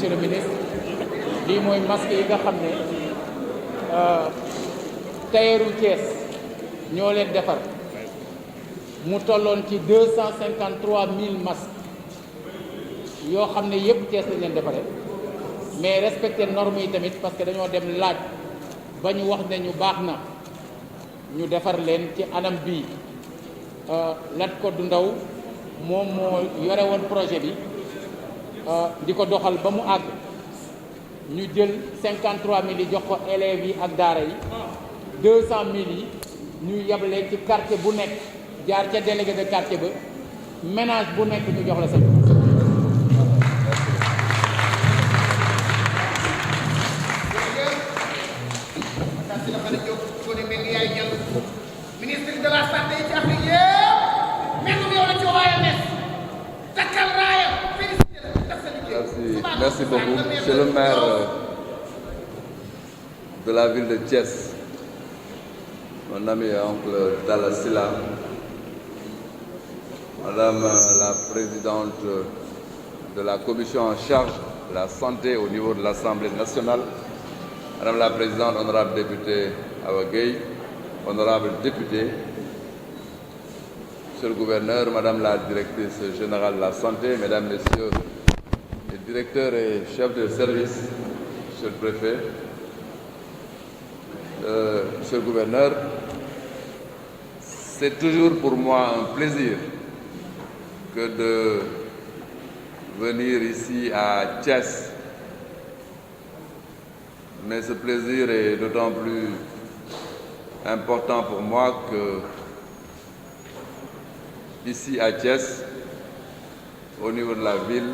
monsieur le ministre lii mooy masque yi nga xam ne tailleuru Thiès ñoo leen defar mu tolloon ci 253 000 masques yoo xam ne yëpp Thiès lañ leen defaree mais respecter normes yi tamit parce que dañoo dem laaj ba ñu wax ne ñu baax na ñu defar leen ci anam bii Lat Kodou Ndaw moom moo yore woon projet bi di ko doxal ba mu àgg ñu jël 53 000 yi jox ko élèves yi ak daara yi 200 000 yi ñu yabale ci quartier bu nekk jaar ca délégué de quartier ba ménage bu nekk ñu jox la seen. ministre de la santé ci Afrique yëpp même yow la ci waaye nes takkal raaya félicité la def sa liggéey. Merci beaucoup. Monsieur le maire de la ville de Thiès, mon ami et oncle Talla Sylla, Madame la présidente de la commission en charge de la santé au niveau de l'Assemblée nationale, Madame la présidente, honorable députée Awa Gueye, honorable député, Monsieur le gouverneur, Madame la directrice générale de la santé, Mesdames, Messieurs les directeurs et chefs de service, Monsieur le préfet, Monsieur le gouverneur, c'est toujours pour moi un plaisir que de venir ici à Thiès. Mais ce plaisir est d'autant plus important pour moi que ici à Thiès, au niveau de la ville,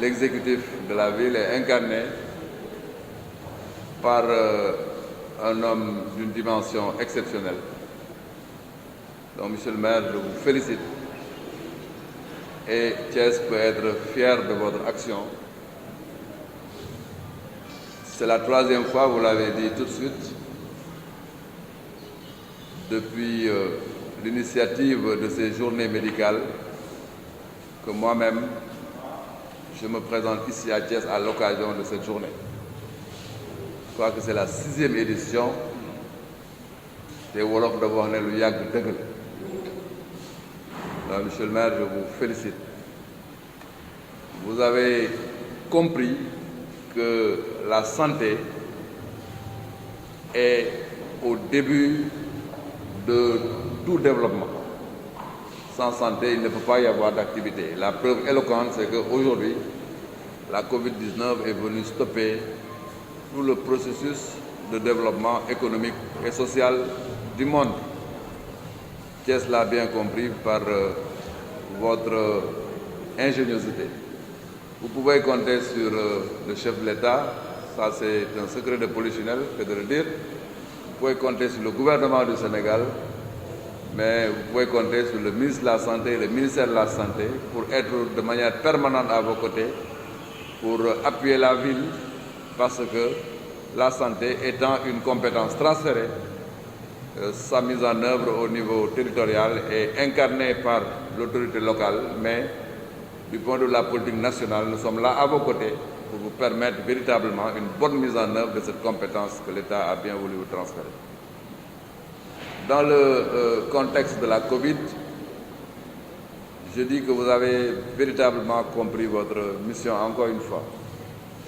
l'exécutif de la ville est incarné par un homme d'une dimension exceptionnelle. Donc, Monsieur le maire, je vous félicite et Thiès peut être fier de votre action. C'est la troisième fois, vous l'avez dit tout de suite, depuis l'initiative de ces journées médicales que moi-même, je me présente ici à Thiès à l'occasion de cette journée. Je crois que c'est la 6e édition des Wolof de wax ne lu yàgg dëgg la. Donc, Monsieur le maire, je vous félicite. Vous avez compris que la santé est au début de tout développement. Sans santé, il ne peut pas y avoir d'activité. La preuve éloquente, c'est qu'aujourd'hui, la COVID-19 est venue stopper tout le processus de développement économique et social du monde. Thiès l'a bien compris par votre ingéniosité. Vous pouvez compter sur le chef de l'État, ça c'est un secret de polichinelle que de le dire. Vous pouvez compter sur le gouvernement du Sénégal, mais vous pouvez compter sur le ministre de la Santé et le ministère de la Santé pour être de manière permanente à vos côtés, pour appuyer la ville, parce que la santé étant une compétence transférée, sa mise en œuvre au niveau territorial est incarnée par l'autorité locale, mais du point de vue de la politique nationale, nous sommes là à vos côtés pour vous permettre véritablement une bonne mise en œuvre de cette compétence que l'État a bien voulu vous transférer. Dans le contexte de la Covid, je dis que vous avez véritablement compris votre mission encore une fois.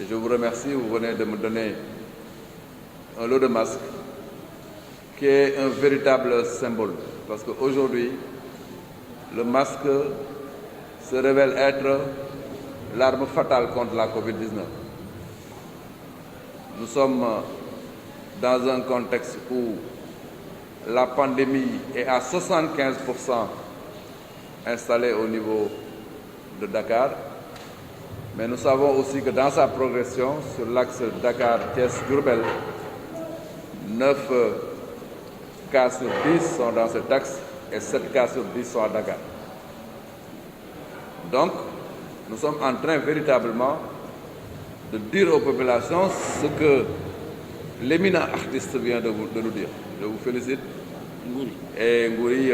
Et je vous remercie, vous venez de me donner un lot de masques qui est un véritable symbole. Parce qu'aujourd'hui, le masque se révèle être l'arme fatale contre la COVID-19. Nous sommes dans un contexte où la pandémie est à 75% installée au niveau de Dakar. Mais nous savons aussi que dans sa progression, sur l'axe Dakar-Thiès-Diourbel, 9 cas sur 10 sont dans cet axe et 7 cas sur 10 sont à Dakar. Donc, nous sommes en train véritablement de dire aux populations ce que l'éminent artiste vient de nous dire. Je vous félicite. Et Ngouri,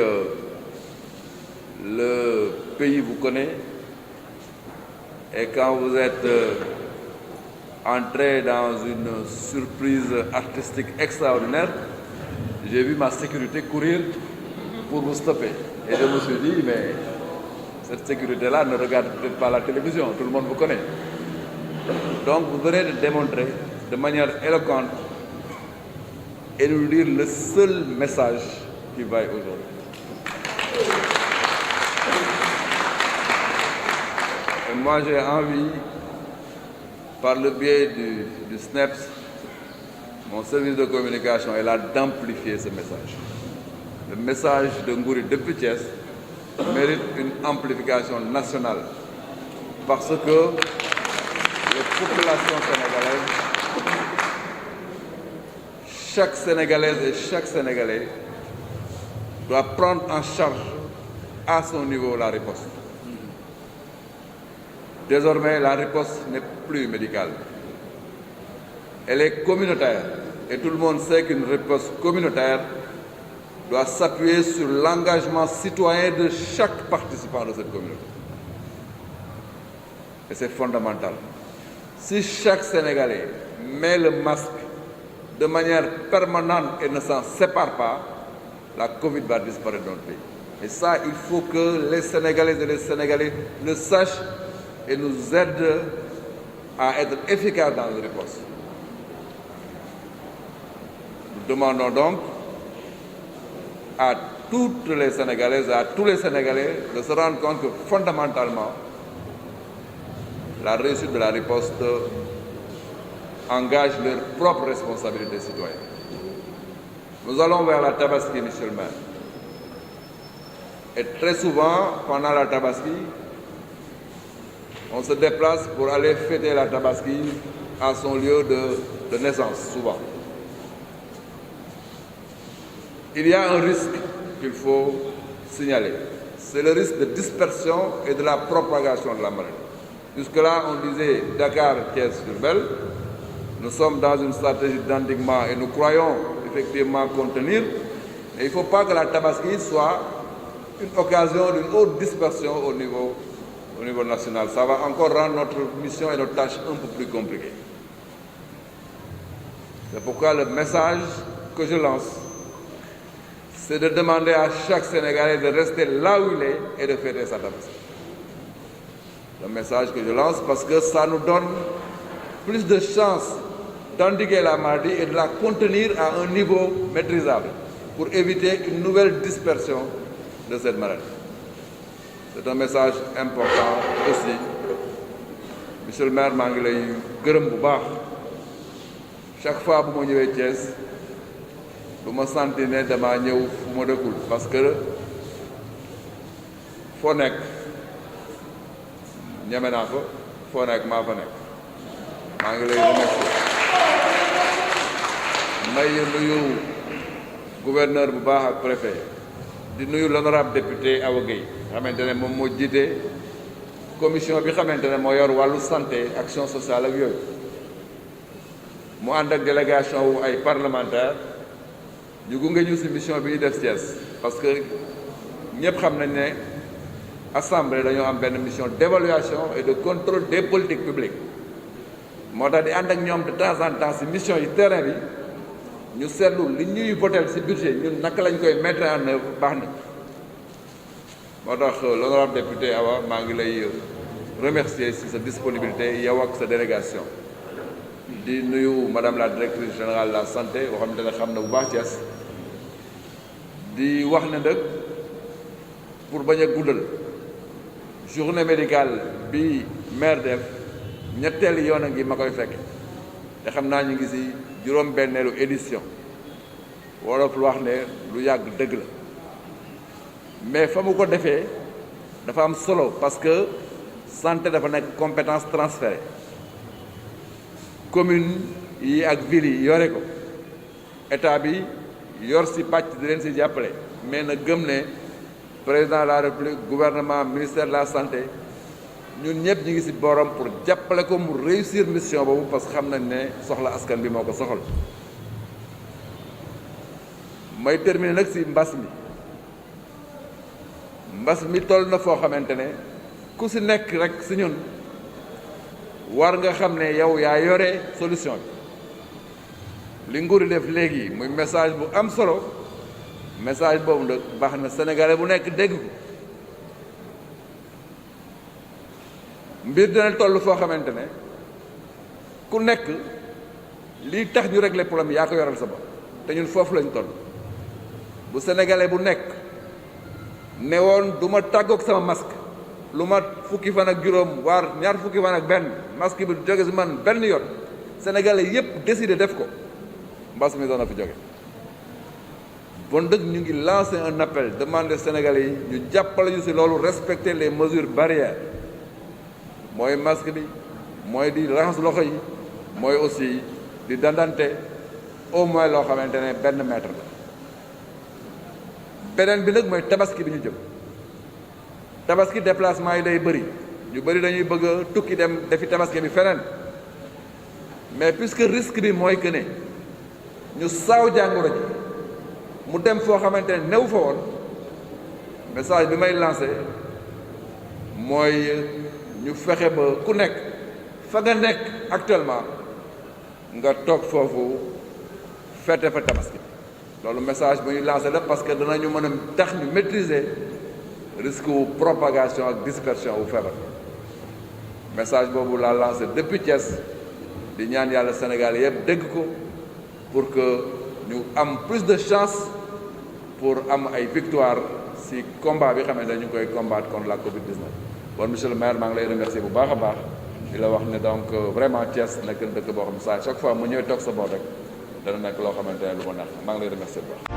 le pays vous connaît. Et quand vous êtes entré dans une surprise artistique extraordinaire, j'ai vu ma sécurité courir pour vous stopper. Et je me suis dit, mais cette sécurité-là ne regarde peut-être pas la télévision, tout le monde vous connaît. Donc vous venez de démontrer de manière éloquente et nous dire le seul message qui vaille aujourd'hui. Et moi j'ai envie, par le biais du SNEPS, mon service de communication est là d'amplifier ce message. Le message de Ngoury depuis Thiès mérite une amplification nationale parce que les populations sénégalaises, chaque Sénégalaise et chaque Sénégalais doit prendre en charge à son niveau la riposte. Désormais, la riposte n'est plus médicale. Elle est communautaire. Et tout le monde sait qu'une riposte communautaire doit s'appuyer sur l'engagement citoyen de chaque participant de cette communauté. Et c'est fondamental. Si chaque Sénégalais met le masque de manière permanente et ne s'en sépare pas, la Covid va disparaître dans le pays. Et ça, il faut que les Sénégalaises et les Sénégalais le sachent et nous aident à être efficaces dans les réponses. Nous demandons donc à toutes les Sénégalaises et à tous les Sénégalais de se rendre compte que fondamentalement, la réussite de la riposte engage leur propre responsabilité citoyenne. Nous allons vers la Tabaski, monsieur le maire. Et très souvent, pendant la Tabaski, on se déplace pour aller fêter la Tabaski à son lieu de naissance, souvent. Il y a un risque qu'il faut signaler. C'est le risque de dispersion et de la propagation de la maladie. Jusque-là, on disait Dakar, Thiès, Diourbel. Nous sommes dans une stratégie d'endiguement et nous croyons effectivement contenir. Mais il ne faut pas que la Tabaski soit une occasion d'une haute dispersion au niveau national. Ça va encore rendre notre mission et notre tâche un peu plus compliquées. C'est pourquoi le message que je lance, c'est de demander à chaque Sénégalais de rester là où il est et de fêter sa Tabaski. Le message que je lance parce que ça nous donne plus de chances d'endiguer la maladie et de la contenir à un niveau maîtrisable pour éviter une nouvelle dispersion de cette maladie. C'est un message important aussi. Monsieur le maire, maa ngi lay gërëm bu baax. Chaque fois bu ma ñëwee Thiès du ma sentir ne dama ñëw fu ma dëkkul parce que foo nekk ñeme naa fa foo nekk maa fa nekk. maa ngi lay remercier. may nuyu gouverneur bu baax ak préfet di nuyu l'honorable député Awa Gueye xamante ne moom moo jiite commission bi xamante ne moo yor wàllu santé action sociale ak yooyu mu ànd ak délégation wu ay parlementaires ñu gunge ñu ci mission bi ñu def Thiès parce que ñëpp xam nañ ne assemblée dañoo am benn mission d'évaluation et de contrôle des politiques publiques moo tax di ànd ak ñoom de temps en temps ci mission yi terrain bi ñu seetlu li ñuy voter ci budget ñun naka lañ koy mettre en œuvre baax na moo tax l'honorable député Awa maa ngi lay remercier ci sa disponibilité yow ak sa délégation di nuyu madame la directrice générale de la santé boo xamante ne xam na bu baax Thiès di wax ne nag pour bañ a guddal journée médicale bi maire def ñetteelu yoon a ngi ma koy fekk te xam naa ñu ngi ci juróom-benneelu édition wolof lu wax ne lu yàgg dëgg la mais fa mu ko defee dafa am solo parce que santé dafa nekk compétence transférée commune yi ak ville yi yore ko état bi yor ci pàcc di leen ci jàppale mais na gëm ne président de la république gouvernement ministère de la santé ñun ñëpp ñu ngi ci borom pour jàppale ko mu réussir mission boobu parce que xam nañ ne soxla askan bi moo ko soxal may terminer nag ci mbas mi toll na foo xamante ne ku ci nekk rek ci ñun war nga xam ne yow yaa yore solution bi li nguur def léegi muy message bu am solo message boobu nag baax na sénégalais bu nekk dégg ko mbir dina toll foo xamante ne ku nekk lii tax ñu régler problème yaa ko yoral sa bopp te ñun foofu lañ toll bu sénégalais bu nekk ne woon du ma tàggoog sama masque lu ma fukki fan ak juróom waar ñaar fukki fan ak benn masque bi jóge si man benn yoon sénégalais yépp décidé def ko mbas mi doon na fi jóge bon dëgg ñu ngi lancer un appel demander sénégalais yi ñu jàppale ñu si loolu respecter les mesures barrières mooy masque bi mooy di raxas loxo yi mooy aussi di dandante au moins loo xamante ne benn mètre la beneen bi nag mooy tabaski bi ñu jëm tabaski déplacement yi day bëri ñu bëri dañuy bëgg a tukki dem defi tabaski bi feneen mais puisque risque bi mooy que ne ñu saaw jàngoro ji mu dem foo xamante ne new fa woon message bi may lancé mooy ñu fexe ba ku nekk fa nga nekk actuellement nga toog foofu fete fa tabaski loolu message bu ñuy lancé la parce que danañu mën a tax ñu maîtriser risque wu propagation ak dispersion wu feebar message boobu laa lancé depuis Thiès di ñaan yàlla Sénégal yëpp dégg ko pour que ñu am plus de chance pour am ay victoire si combat bi xam ne dañu koy combattre contre la Covid-19. bon monsieur le maire maa ngi lay remercier bu baax a baax di la wax ne donc vraiment Thiès nekk na dëkk boo xam ne saa chaque fois mu ñëwee toog sa boor rek dana nekk loo xamante ne lu ma neex maa ngi lay remercier bu baax.